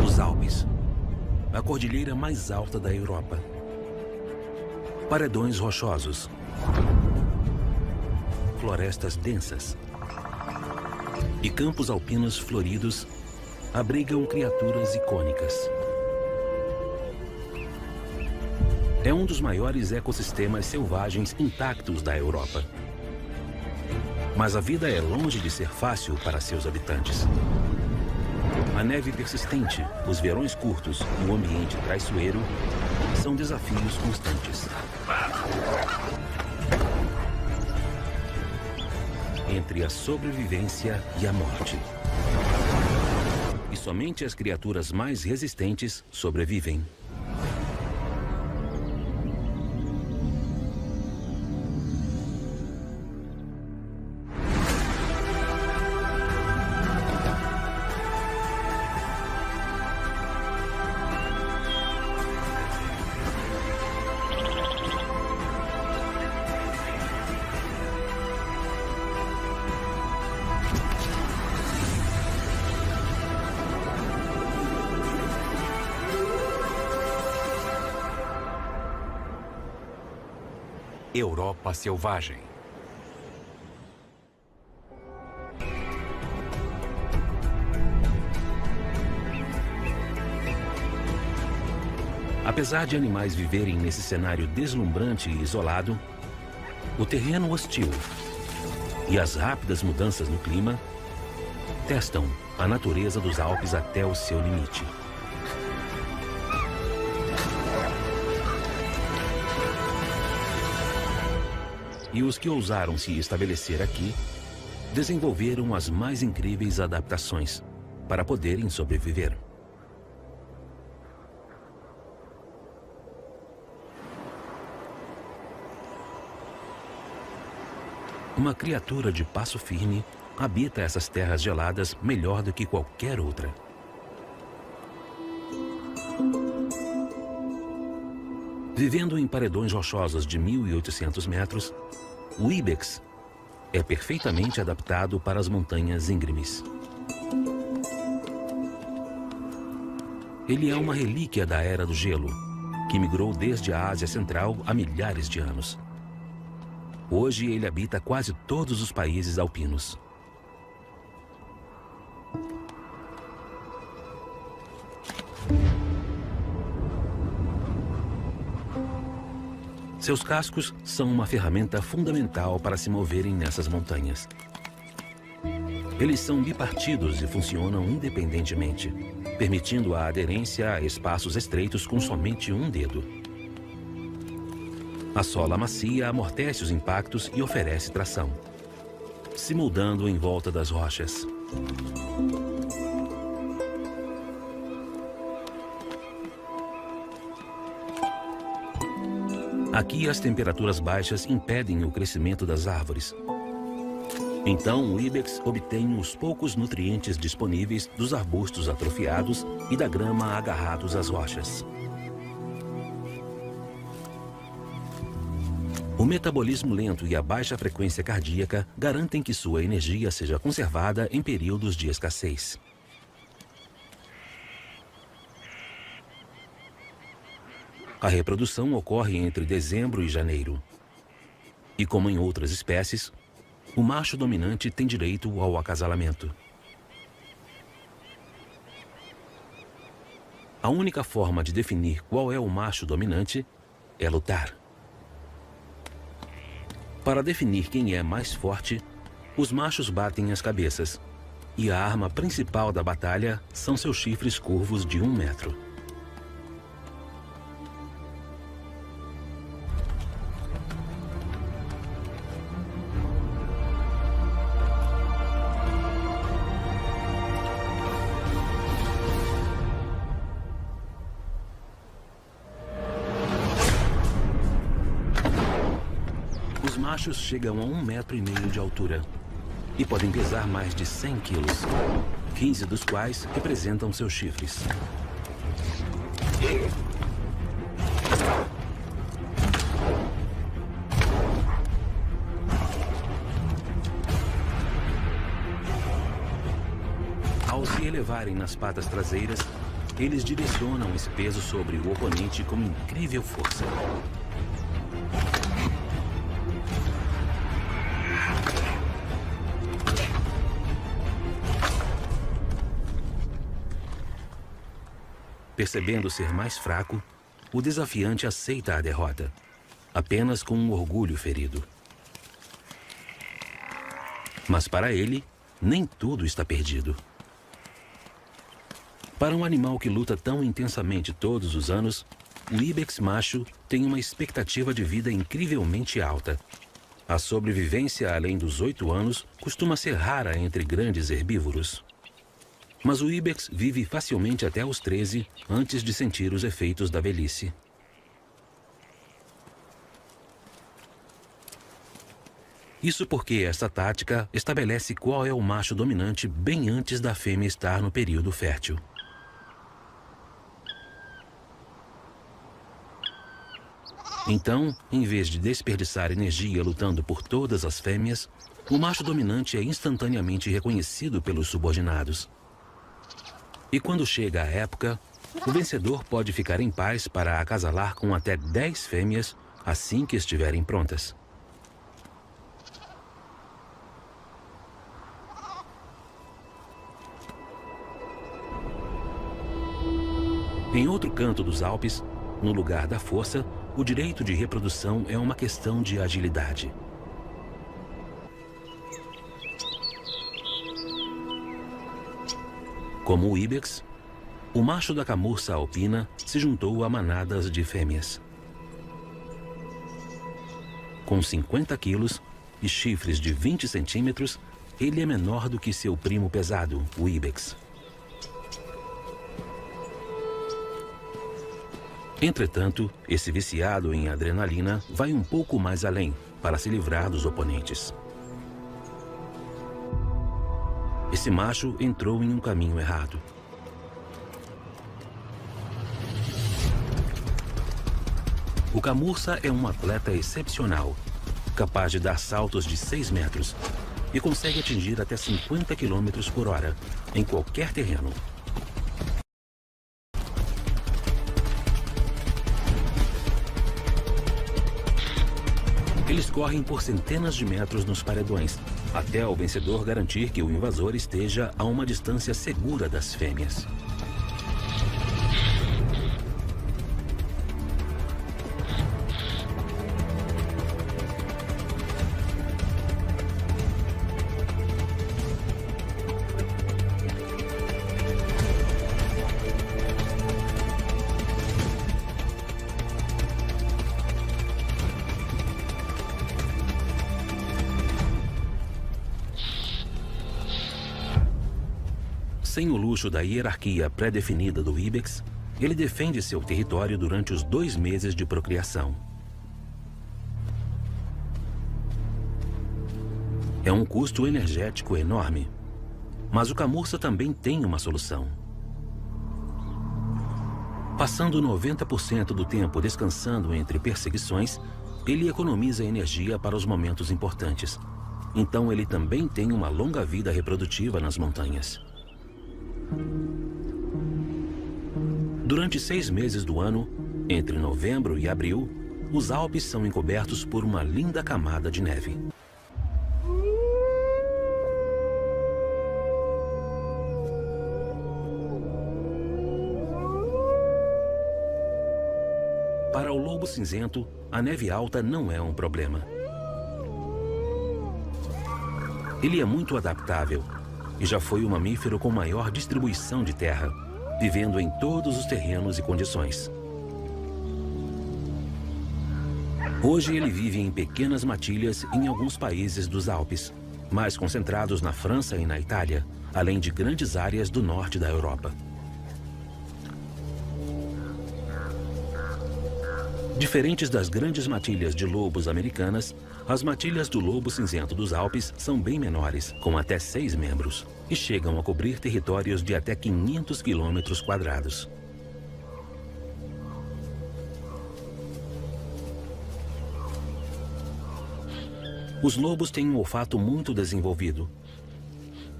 Os Alpes, a cordilheira mais alta da Europa. Paredões rochosos. Florestas densas. E campos alpinos floridos abrigam criaturas icônicas. É um dos maiores ecossistemas selvagens intactos da Europa. Mas a vida é longe de ser fácil para seus habitantes. A neve persistente, os verões curtos e o ambiente traiçoeiro são desafios constantes. Entre a sobrevivência e a morte. E somente as criaturas mais resistentes sobrevivem. Europa Selvagem. Apesar de animais viverem nesse cenário deslumbrante e isolado, o terreno hostil e as rápidas mudanças no clima testam a natureza dos Alpes até o seu limite. E os que ousaram se estabelecer aqui desenvolveram as mais incríveis adaptações para poderem sobreviver. Uma criatura de passo firme habita essas terras geladas melhor do que qualquer outra. Vivendo em paredões rochosos de 1.800 metros, o ibex é perfeitamente adaptado para as montanhas íngremes. Ele é uma relíquia da Era do Gelo, que migrou desde a Ásia Central há milhares de anos. Hoje ele habita quase todos os países alpinos. Seus cascos são uma ferramenta fundamental para se moverem nessas montanhas. Eles são bipartidos e funcionam independentemente, permitindo a aderência a espaços estreitos com somente um dedo. A sola macia amortece os impactos e oferece tração, se moldando em volta das rochas. Aqui as temperaturas baixas impedem o crescimento das árvores. Então o ibex obtém os poucos nutrientes disponíveis dos arbustos atrofiados e da grama agarrados às rochas. O metabolismo lento e a baixa frequência cardíaca garantem que sua energia seja conservada em períodos de escassez. A reprodução ocorre entre dezembro e janeiro. E como em outras espécies, o macho dominante tem direito ao acasalamento. A única forma de definir qual é o macho dominante é lutar. Para definir quem é mais forte, os machos batem as cabeças, e a arma principal da batalha são seus chifres curvos de 1 metro. Os machos chegam a 1,5 metros de altura e podem pesar mais de 100 quilos, 15 dos quais representam seus chifres. Ao se elevarem nas patas traseiras, eles direcionam esse peso sobre o oponente com incrível força. Percebendo ser mais fraco, o desafiante aceita a derrota, apenas com um orgulho ferido. Mas para ele, nem tudo está perdido. Para um animal que luta tão intensamente todos os anos, o ibex macho tem uma expectativa de vida incrivelmente alta. A sobrevivência além dos 8 anos costuma ser rara entre grandes herbívoros. Mas o ibex vive facilmente até os 13 antes de sentir os efeitos da velhice. Isso porque esta tática estabelece qual é o macho dominante bem antes da fêmea estar no período fértil. Então, em vez de desperdiçar energia lutando por todas as fêmeas, o macho dominante é instantaneamente reconhecido pelos subordinados. E quando chega a época, o vencedor pode ficar em paz para acasalar com até 10 fêmeas assim que estiverem prontas. Em outro canto dos Alpes, no lugar da força, o direito de reprodução é uma questão de agilidade. Como o ibex, o macho da camurça alpina se juntou a manadas de fêmeas. Com 50 quilos e chifres de 20 centímetros, ele é menor do que seu primo pesado, o ibex. Entretanto, esse viciado em adrenalina vai um pouco mais além para se livrar dos oponentes. Esse macho entrou em um caminho errado. O camurça é um atleta excepcional, capaz de dar saltos de 6 metros e consegue atingir até 50 km por hora em qualquer terreno. Eles correm por centenas de metros nos paredões, até o vencedor garantir que o invasor esteja a uma distância segura das fêmeas. Sem o luxo da hierarquia pré-definida do ibex, ele defende seu território durante os 2 meses de procriação. É um custo energético enorme, mas o camurça também tem uma solução. Passando 90% do tempo descansando entre perseguições, ele economiza energia para os momentos importantes. Então ele também tem uma longa vida reprodutiva nas montanhas. Durante 6 meses do ano, entre novembro e abril, os Alpes são encobertos por uma linda camada de neve. Para o lobo cinzento, a neve alta não é um problema. Ele é muito adaptável e já foi o mamífero com maior distribuição de terra, vivendo em todos os terrenos e condições. Hoje ele vive em pequenas matilhas em alguns países dos Alpes, mais concentrados na França e na Itália, além de grandes áreas do norte da Europa. Diferentes das grandes matilhas de lobos americanas, as matilhas do lobo cinzento dos Alpes são bem menores, com até 6 membros, e chegam a cobrir territórios de até 500 quilômetros quadrados. Os lobos têm um olfato muito desenvolvido,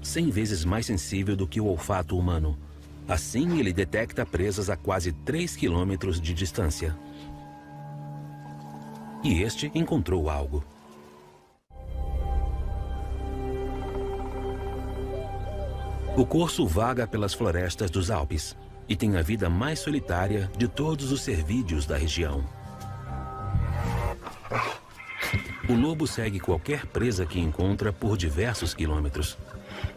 100 vezes mais sensível do que o olfato humano, Assim, ele detecta presas a quase 3 quilômetros de distância. E este encontrou algo. O corso vaga pelas florestas dos Alpes e tem a vida mais solitária de todos os cervídeos da região. O lobo segue qualquer presa que encontra por diversos quilômetros.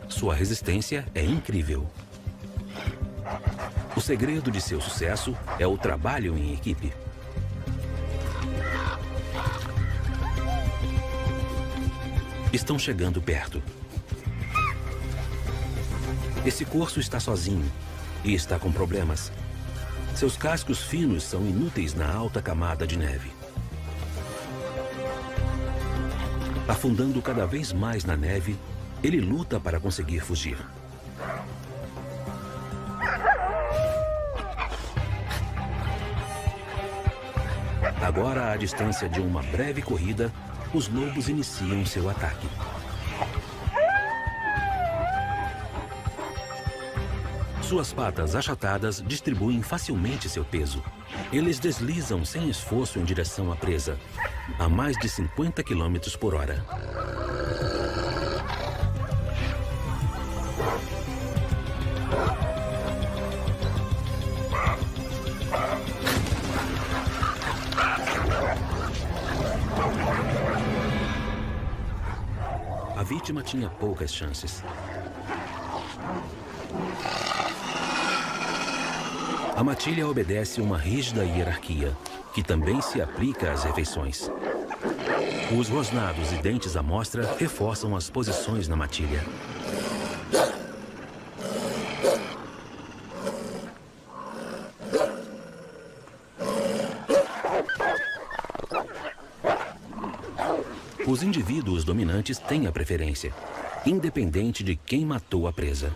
Sua resistência é incrível. O segredo de seu sucesso é o trabalho em equipe. Estão chegando perto. Esse corso está sozinho e está com problemas. Seus cascos finos são inúteis na alta camada de neve. Afundando cada vez mais na neve, ele luta para conseguir fugir. Agora, à distância de uma breve corrida, os lobos iniciam seu ataque. Suas patas achatadas distribuem facilmente seu peso. Eles deslizam sem esforço em direção à presa, a mais de 50 km por hora. A vítima tinha poucas chances. A matilha obedece uma rígida hierarquia, que também se aplica às refeições. Os rosnados e dentes à mostra reforçam as posições na matilha. Os indivíduos dominantes têm a preferência, independente de quem matou a presa.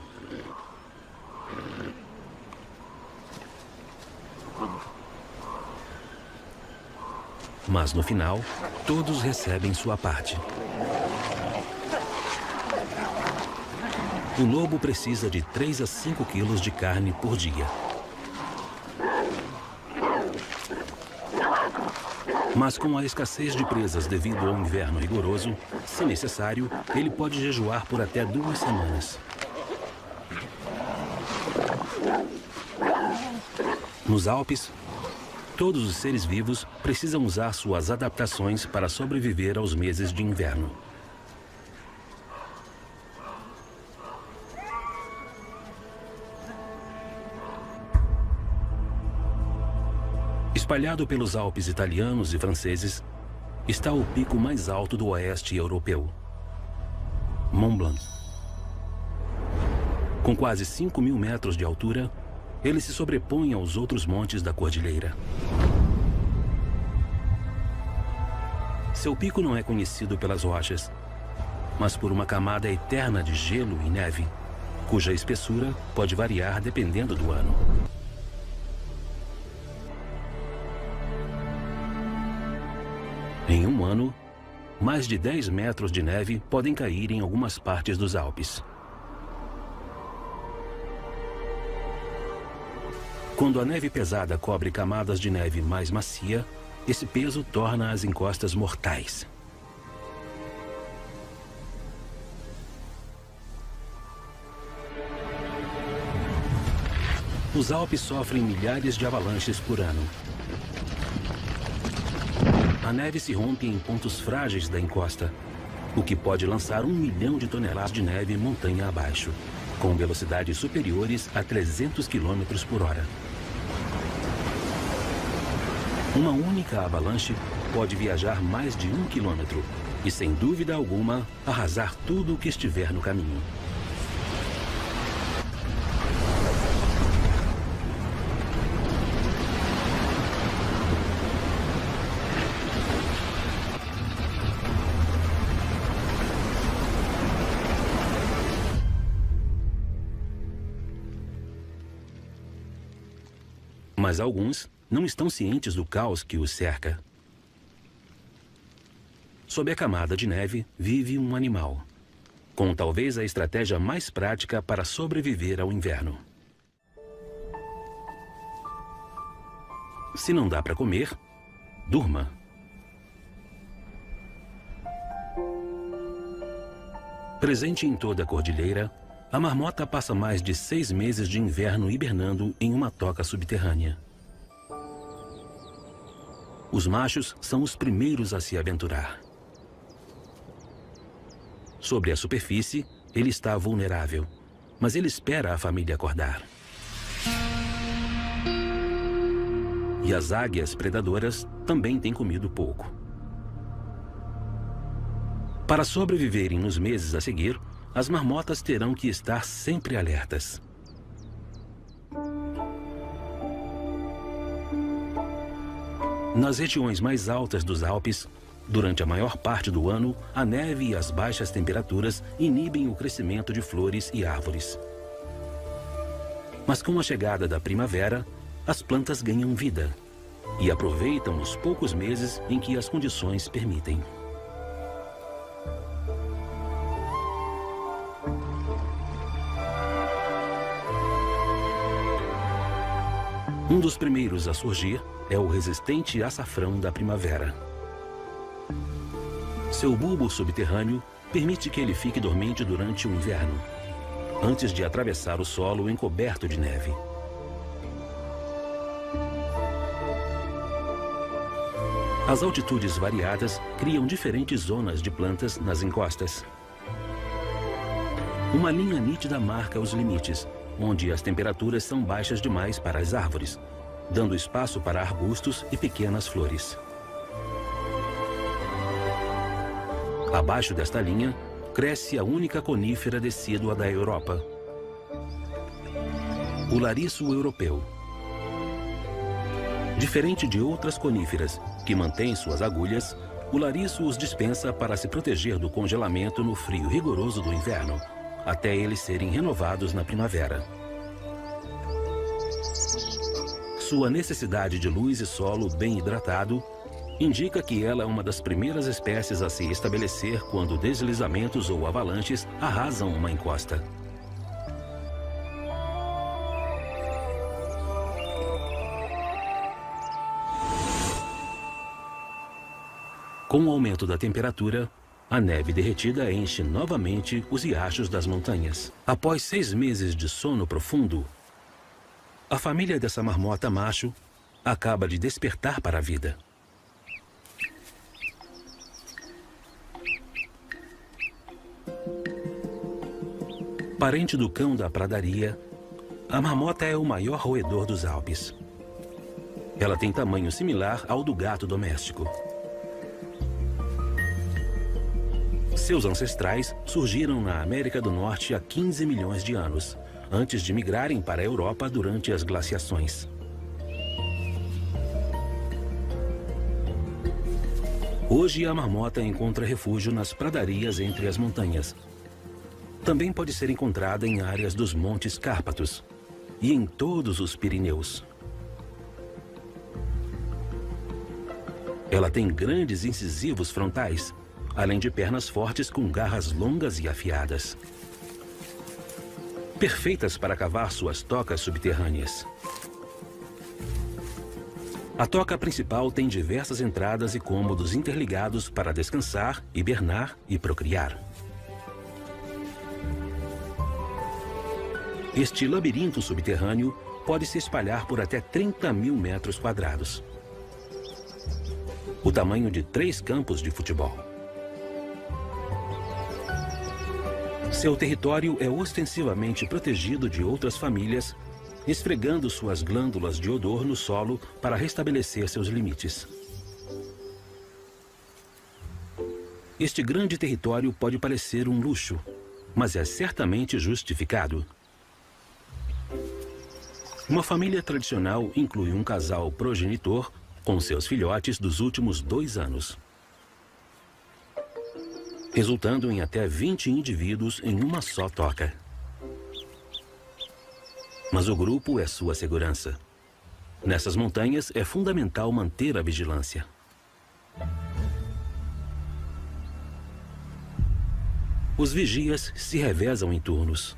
Mas no final, todos recebem sua parte. O lobo precisa de 3 a 5 quilos de carne por dia. Mas com a escassez de presas devido ao inverno rigoroso, se necessário, ele pode jejuar por até 2 semanas. Nos Alpes, todos os seres vivos precisam usar suas adaptações para sobreviver aos meses de inverno. Espalhado pelos Alpes italianos e franceses, está o pico mais alto do oeste europeu, Mont Blanc. Com quase 5.000 metros de altura, ele se sobrepõe aos outros montes da cordilheira. Seu pico não é conhecido pelas rochas, mas por uma camada eterna de gelo e neve, cuja espessura pode variar dependendo do ano. Em um ano, mais de 10 metros de neve podem cair em algumas partes dos Alpes. Quando a neve pesada cobre camadas de neve mais macia, esse peso torna as encostas mortais. Os Alpes sofrem milhares de avalanches por ano. A neve se rompe em pontos frágeis da encosta, o que pode lançar 1 milhão de toneladas de neve montanha abaixo, com velocidades superiores a 300 km por hora. Uma única avalanche pode viajar mais de 1 quilômetro e, sem dúvida alguma, arrasar tudo o que estiver no caminho. Mas alguns não estão cientes do caos que os cerca. Sob a camada de neve vive um animal, com talvez a estratégia mais prática para sobreviver ao inverno. Se não dá para comer, durma. Presente em toda a cordilheira, a marmota passa mais de 6 meses de inverno hibernando em uma toca subterrânea. Os machos são os primeiros a se aventurar. Sobre a superfície, ele está vulnerável, mas ele espera a família acordar. E as águias predadoras também têm comido pouco. Para sobreviverem nos meses a seguir, as marmotas terão que estar sempre alertas. Nas regiões mais altas dos Alpes, durante a maior parte do ano, a neve e as baixas temperaturas inibem o crescimento de flores e árvores. Mas com a chegada da primavera, as plantas ganham vida e aproveitam os poucos meses em que as condições permitem. Um dos primeiros a surgir é o resistente açafrão da primavera. Seu bulbo subterrâneo permite que ele fique dormente durante o inverno, antes de atravessar o solo encoberto de neve. As altitudes variadas criam diferentes zonas de plantas nas encostas. Uma linha nítida marca os limites, onde as temperaturas são baixas demais para as árvores, dando espaço para arbustos e pequenas flores. Abaixo desta linha, cresce a única conífera decídua da Europa, o lariço europeu. Diferente de outras coníferas, que mantêm suas agulhas, o lariço os dispensa para se proteger do congelamento no frio rigoroso do inverno, até eles serem renovados na primavera. Sua necessidade de luz e solo bem hidratado indica que ela é uma das primeiras espécies a se estabelecer quando deslizamentos ou avalanches arrasam uma encosta. Com o aumento da temperatura, a neve derretida enche novamente os riachos das montanhas. Após 6 meses de sono profundo, a família dessa marmota macho acaba de despertar para a vida. Parente do cão da pradaria, a marmota é o maior roedor dos Alpes. Ela tem tamanho similar ao do gato doméstico. Seus ancestrais surgiram na América do Norte há 15 milhões de anos, antes de migrarem para a Europa durante as glaciações. Hoje, a marmota encontra refúgio nas pradarias entre as montanhas. Também pode ser encontrada em áreas dos Montes Cárpatos e em todos os Pirineus. Ela tem grandes incisivos frontais, além de pernas fortes com garras longas e afiadas, perfeitas para cavar suas tocas subterrâneas. A toca principal tem diversas entradas e cômodos interligados para descansar, hibernar e procriar. Este labirinto subterrâneo pode se espalhar por até 30 mil metros quadrados, o tamanho de 3 campos de futebol. Seu território é ostensivamente protegido de outras famílias, esfregando suas glândulas de odor no solo para restabelecer seus limites. Este grande território pode parecer um luxo, mas é certamente justificado. Uma família tradicional inclui um casal progenitor com seus filhotes dos últimos 2 anos, resultando em até 20 indivíduos em uma só toca. Mas o grupo é sua segurança. Nessas montanhas é fundamental manter a vigilância. Os vigias se revezam em turnos.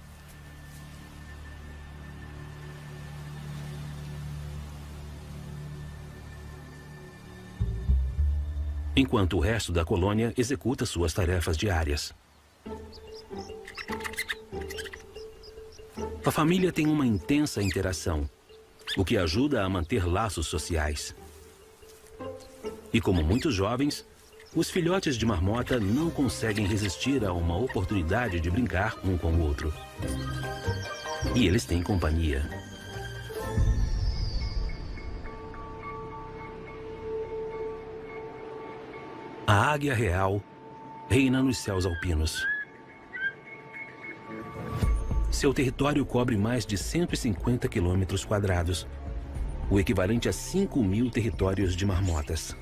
enquanto o resto da colônia executa suas tarefas diárias. A família tem uma intensa interação, o que ajuda a manter laços sociais. E como muitos jovens, os filhotes de marmota não conseguem resistir a uma oportunidade de brincar um com o outro. E eles têm companhia. A águia real reina nos céus alpinos. Seu território cobre mais de 150 quilômetros quadrados, o equivalente a 5.000 territórios de marmotas.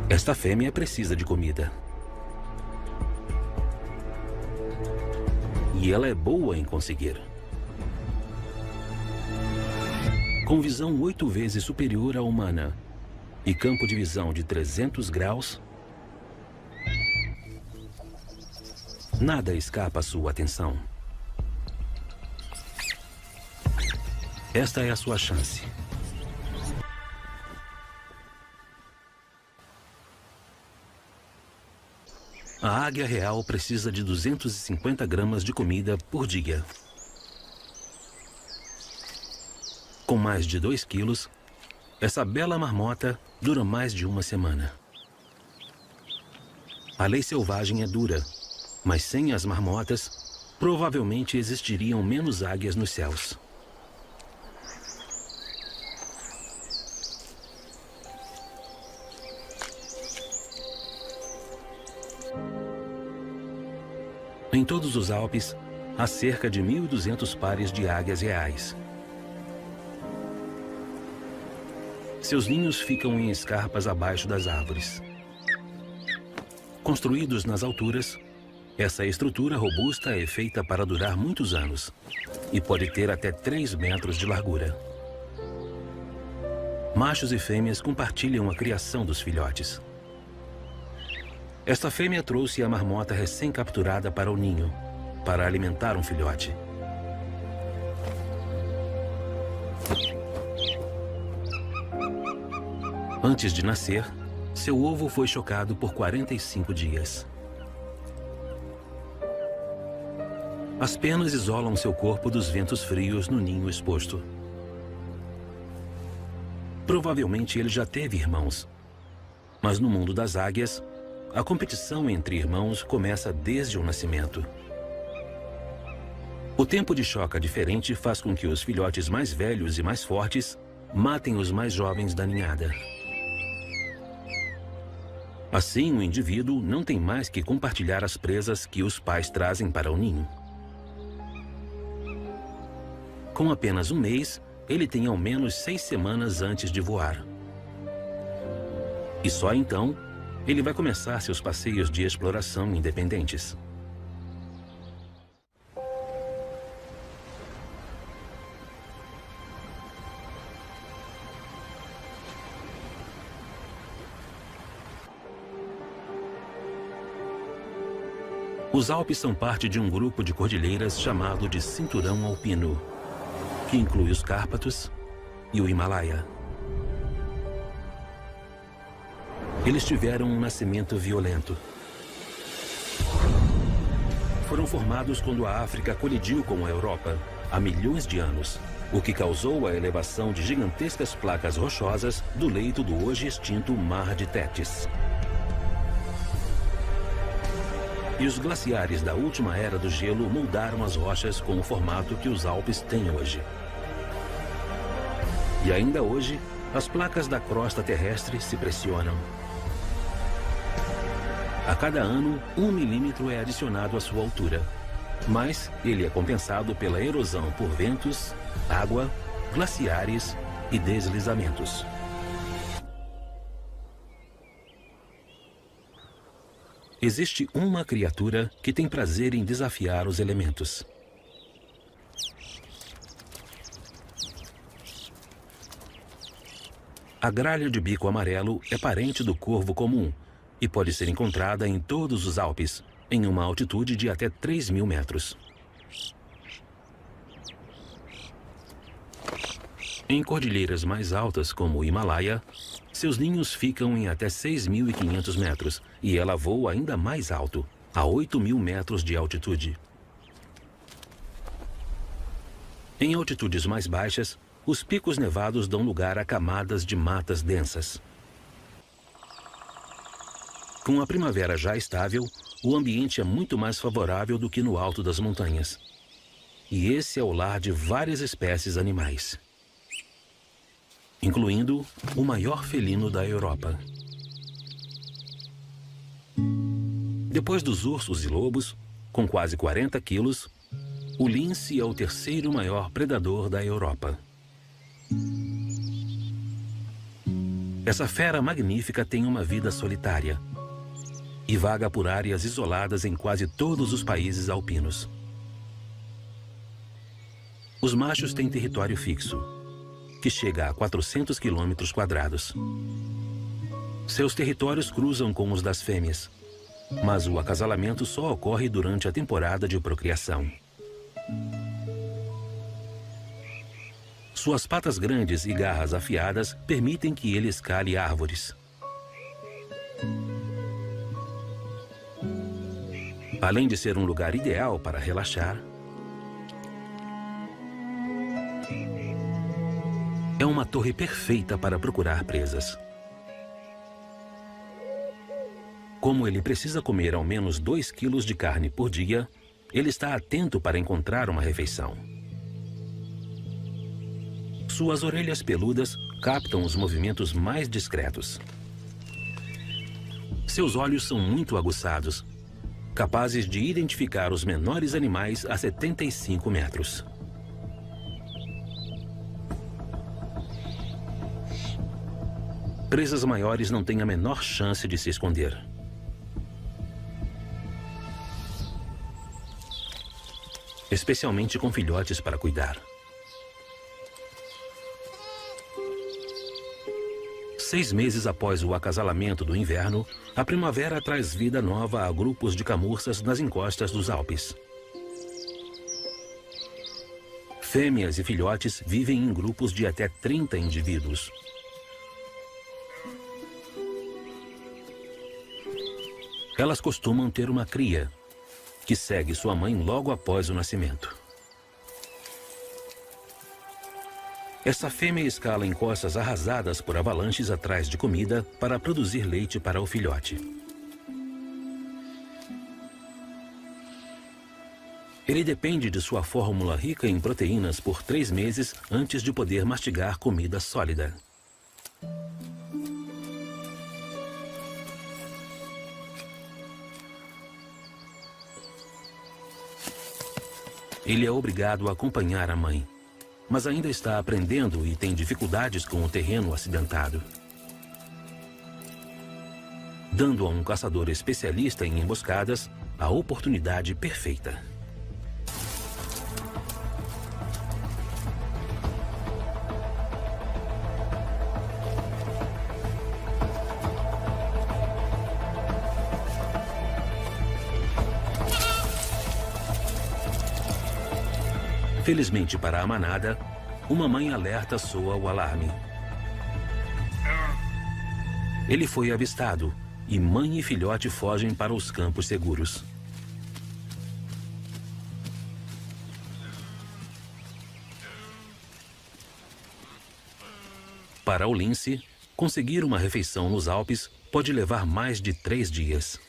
Esta fêmea precisa de comida. E ela é boa em conseguir. Com visão 8 vezes superior à humana e campo de visão de 300 graus, nada escapa à sua atenção. Esta é a sua chance. A águia real precisa de 250 gramas de comida por dia. Com mais de 2 quilos, essa bela marmota dura mais de uma semana. A lei selvagem é dura, mas sem as marmotas, provavelmente existiriam menos águias nos céus. Em todos os Alpes, há cerca de 1.200 pares de águias reais. Seus ninhos ficam em escarpas abaixo das árvores. Construídos nas alturas, essa estrutura robusta é feita para durar muitos anos e pode ter até 3 metros de largura. Machos e fêmeas compartilham a criação dos filhotes. Esta fêmea trouxe a marmota recém-capturada para o ninho, para alimentar um filhote. Antes de nascer, seu ovo foi chocado por 45 dias. As penas isolam seu corpo dos ventos frios no ninho exposto. Provavelmente ele já teve irmãos, mas no mundo das águias, a competição entre irmãos começa desde o nascimento. O tempo de choca diferente faz com que os filhotes mais velhos e mais fortes matem os mais jovens da ninhada. Assim, o indivíduo não tem mais que compartilhar as presas que os pais trazem para o ninho. Com apenas um mês, ele tem ao menos 6 semanas antes de voar. E só então, ele vai começar seus passeios de exploração independentes. Os Alpes são parte de um grupo de cordilheiras chamado de Cinturão Alpino, que inclui os Cárpatos e o Himalaia. Eles tiveram um nascimento violento. Foram formados quando a África colidiu com a Europa há milhões de anos, o que causou a elevação de gigantescas placas rochosas do leito do hoje extinto Mar de Tétis. E os glaciares da última era do gelo moldaram as rochas com o formato que os Alpes têm hoje. E ainda hoje, as placas da crosta terrestre se pressionam. A cada ano, 1 milímetro é adicionado à sua altura, mas ele é compensado pela erosão por ventos, água, glaciares e deslizamentos. Existe uma criatura que tem prazer em desafiar os elementos. A gralha de bico amarelo é parente do corvo comum e pode ser encontrada em todos os Alpes, em uma altitude de até 3.000 metros. Em cordilheiras mais altas, como o Himalaia, seus ninhos ficam em até 6.500 metros e ela voa ainda mais alto, a 8.000 metros de altitude. Em altitudes mais baixas, os picos nevados dão lugar a camadas de matas densas. Com a primavera já estável, o ambiente é muito mais favorável do que no alto das montanhas. E esse é o lar de várias espécies animais, incluindo o maior felino da Europa. Depois dos ursos e lobos, com quase 40 quilos, o lince é o terceiro maior predador da Europa. Essa fera magnífica tem uma vida solitária e vaga por áreas isoladas em quase todos os países alpinos. Os machos têm território fixo, que chega a 400 quilômetros quadrados. Seus territórios cruzam com os das fêmeas, mas o acasalamento só ocorre durante a temporada de procriação. Suas patas grandes e garras afiadas permitem que ele escale árvores. Além de ser um lugar ideal para relaxar, é uma torre perfeita para procurar presas. Como ele precisa comer ao menos 2 quilos de carne por dia, ele está atento para encontrar uma refeição. Suas orelhas peludas captam os movimentos mais discretos. Seus olhos são muito aguçados, capazes de identificar os menores animais a 75 metros. Presas maiores não têm a menor chance de se esconder. Especialmente com filhotes para cuidar. 6 meses após o acasalamento do inverno, a primavera traz vida nova a grupos de camurças nas encostas dos Alpes. Fêmeas e filhotes vivem em grupos de até 30 indivíduos. Elas costumam ter uma cria, que segue sua mãe logo após o nascimento. Essa fêmea escala encostas arrasadas por avalanches atrás de comida para produzir leite para o filhote. Ele depende de sua fórmula rica em proteínas por 3 meses antes de poder mastigar comida sólida. Ele é obrigado a acompanhar a mãe, mas ainda está aprendendo e tem dificuldades com o terreno acidentado. Dando a um caçador especialista em emboscadas a oportunidade perfeita. Felizmente para a manada, uma mãe alerta soa o alarme. Ele foi avistado e mãe e filhote fogem para os campos seguros. Para o lince, conseguir uma refeição nos Alpes pode levar mais de 3 dias.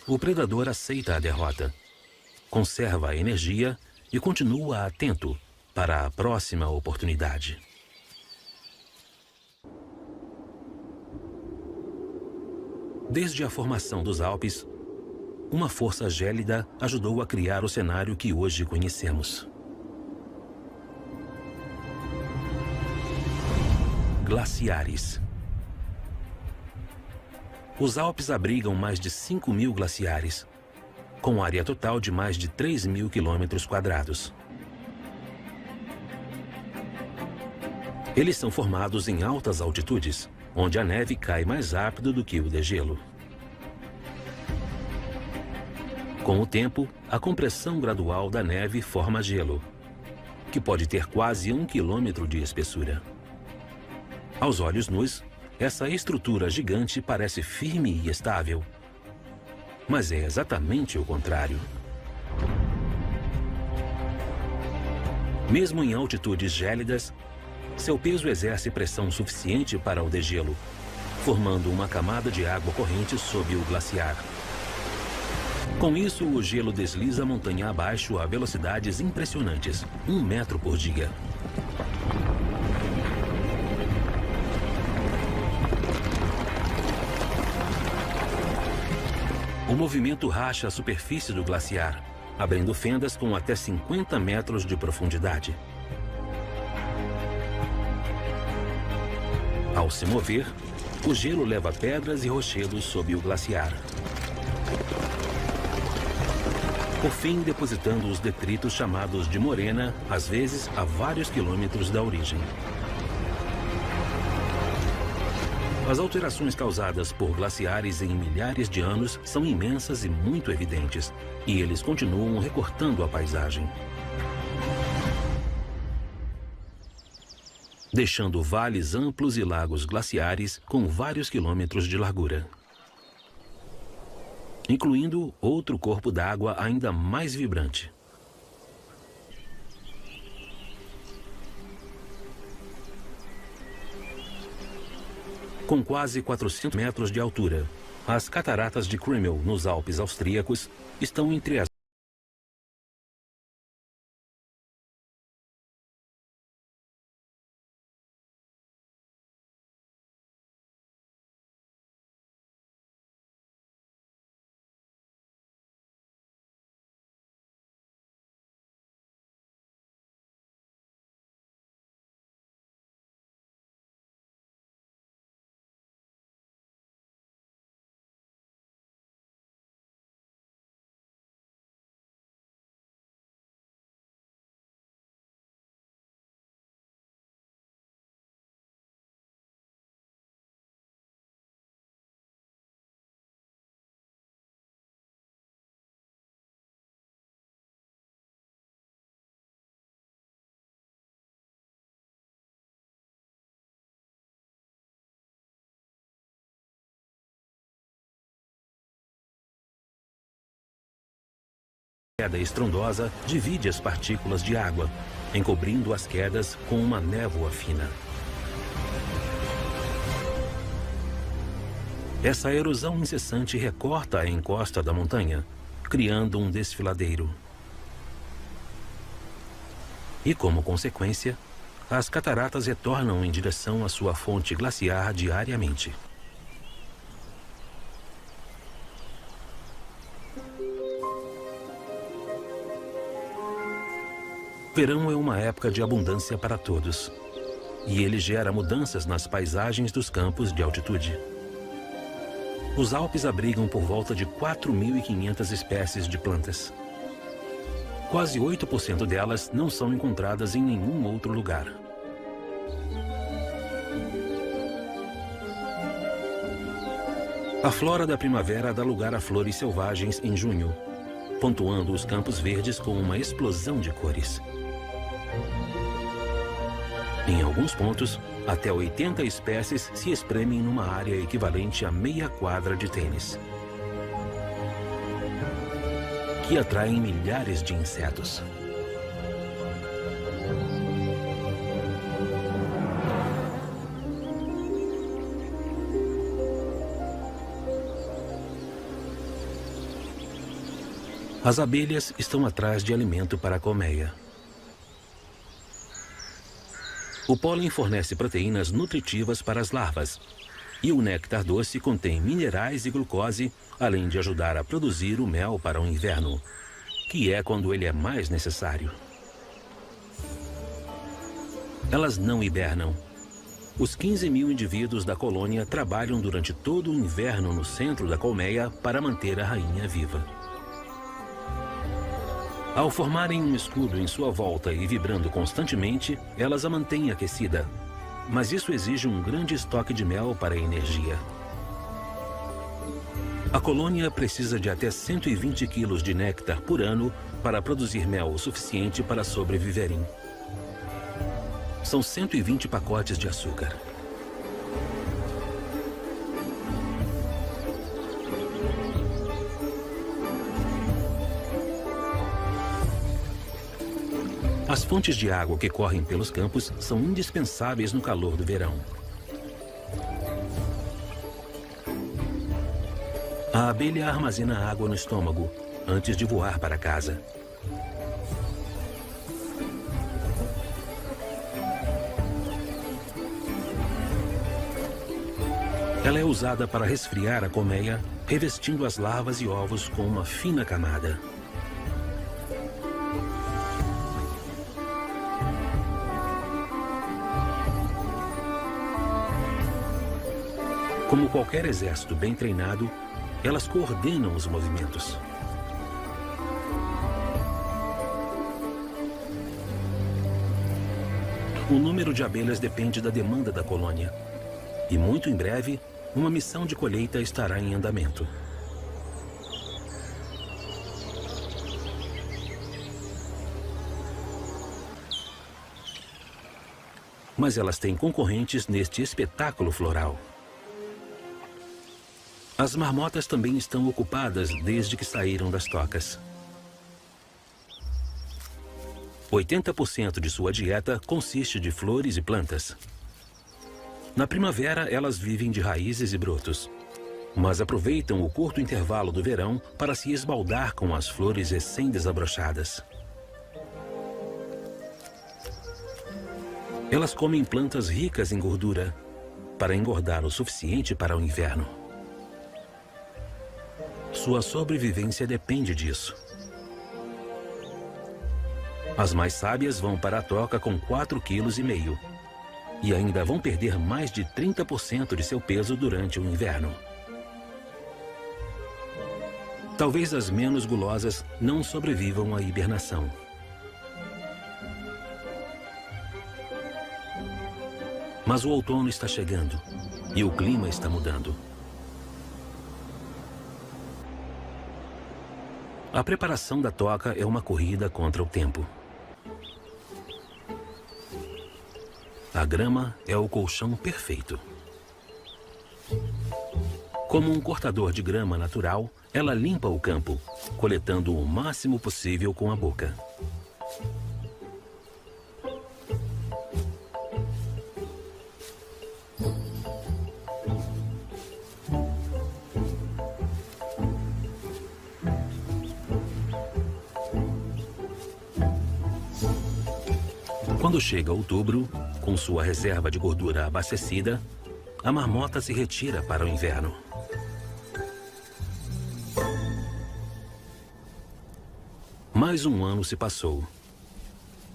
O predador aceita a derrota, conserva a energia e continua atento para a próxima oportunidade. Desde a formação dos Alpes, uma força gélida ajudou a criar o cenário que hoje conhecemos. Glaciares. Os Alpes abrigam mais de 5.000 glaciares, com área total de mais de 3.000 quilômetros quadrados. Eles são formados em altas altitudes, onde a neve cai mais rápido do que o degelo. Com o tempo, a compressão gradual da neve forma gelo. que pode ter quase 1 quilômetro de espessura. Aos olhos nus, essa estrutura gigante parece firme e estável. Mas é exatamente o contrário. Mesmo em altitudes gélidas, seu peso exerce pressão suficiente para o degelo, formando uma camada de água corrente sob o glaciar. Com isso, o gelo desliza a montanha abaixo a velocidades impressionantes, 1 metro por dia. O movimento racha a superfície do glaciar, abrindo fendas com até 50 metros de profundidade. Ao se mover, o gelo leva pedras e rochedos sob o glaciar. Por fim, depositando os detritos chamados de morena, às vezes a vários quilômetros da origem. As alterações causadas por glaciares em milhares de anos são imensas e muito evidentes, e eles continuam recortando a paisagem, deixando vales amplos e lagos glaciares com vários quilômetros de largura, incluindo outro corpo d'água ainda mais vibrante. Com quase 400 metros de altura, as cataratas de Krimmel, nos Alpes austríacos, estão entre as queda estrondosa divide as partículas de água, encobrindo as quedas com uma névoa fina. Essa erosão incessante recorta a encosta da montanha, criando um desfiladeiro. E, como consequência, as cataratas retornam em direção à sua fonte glaciar diariamente. Verão é uma época de abundância para todos, e ele gera mudanças nas paisagens dos campos de altitude. Os Alpes abrigam por volta de 4.500 espécies de plantas. Quase 8% delas não são encontradas em nenhum outro lugar. A flora da primavera dá lugar a flores selvagens em junho, pontuando os campos verdes com uma explosão de cores. Em alguns pontos, até 80 espécies se espremem numa área equivalente a meia quadra de tênis, que atraem milhares de insetos. As abelhas estão atrás de alimento para a colmeia. O pólen fornece proteínas nutritivas para as larvas, e o néctar doce contém minerais e glucose, além de ajudar a produzir o mel para o inverno, que é quando ele é mais necessário. Elas não hibernam. Os 15.000 indivíduos da colônia trabalham durante todo o inverno no centro da colmeia para manter a rainha viva. Ao formarem um escudo em sua volta e vibrando constantemente, elas a mantêm aquecida. Mas isso exige um grande estoque de mel para a energia. A colônia precisa de até 120 quilos de néctar por ano para produzir mel o suficiente para sobreviverem. são 120 pacotes de açúcar. As fontes de água que correm pelos campos são indispensáveis no calor do verão. A abelha armazena água no estômago antes de voar para casa. Ela é usada para resfriar a colmeia, revestindo as larvas e ovos com uma fina camada. Como qualquer exército bem treinado, elas coordenam os movimentos. O número de abelhas depende da demanda da colônia. E muito em breve, uma missão de colheita estará em andamento. Mas elas têm concorrentes neste espetáculo floral. As marmotas também estão ocupadas desde que saíram das tocas. 80% de sua dieta consiste de flores e plantas. Na primavera, elas vivem de raízes e brotos, mas aproveitam o curto intervalo do verão para se esbaldar com as flores recém-desabrochadas. Elas comem plantas ricas em gordura para engordar o suficiente para o inverno. Sua sobrevivência depende disso. As mais sábias vão para a toca com 4,5 kg e ainda vão perder mais de 30% de seu peso durante o inverno. Talvez as menos gulosas não sobrevivam à hibernação. Mas o outono está chegando e o clima está mudando. A preparação da toca é uma corrida contra o tempo. A grama é o colchão perfeito. Como um cortador de grama natural, ela limpa o campo, coletando o máximo possível com a boca. Quando chega outubro, com sua reserva de gordura abastecida, a marmota se retira para o inverno. Mais um ano se passou.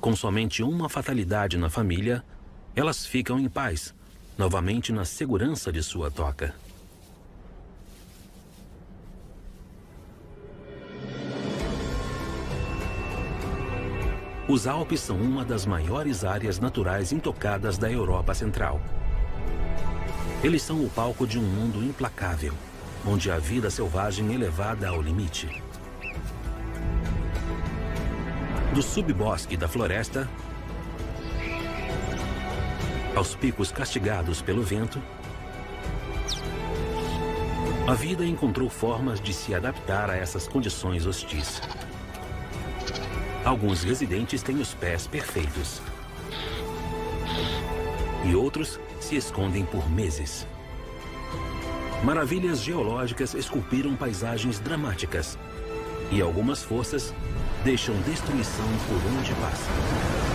Com somente uma fatalidade na família, elas ficam em paz, novamente na segurança de sua toca. Os Alpes são uma das maiores áreas naturais intocadas da Europa Central. Eles são o palco de um mundo implacável, onde a vida selvagem é levada ao limite. Do subbosque da floresta, aos picos castigados pelo vento, a vida encontrou formas de se adaptar a essas condições hostis. Alguns residentes têm os pés perfeitos. E outros se escondem por meses. Maravilhas geológicas esculpiram paisagens dramáticas. E algumas forças deixam destruição por onde passam.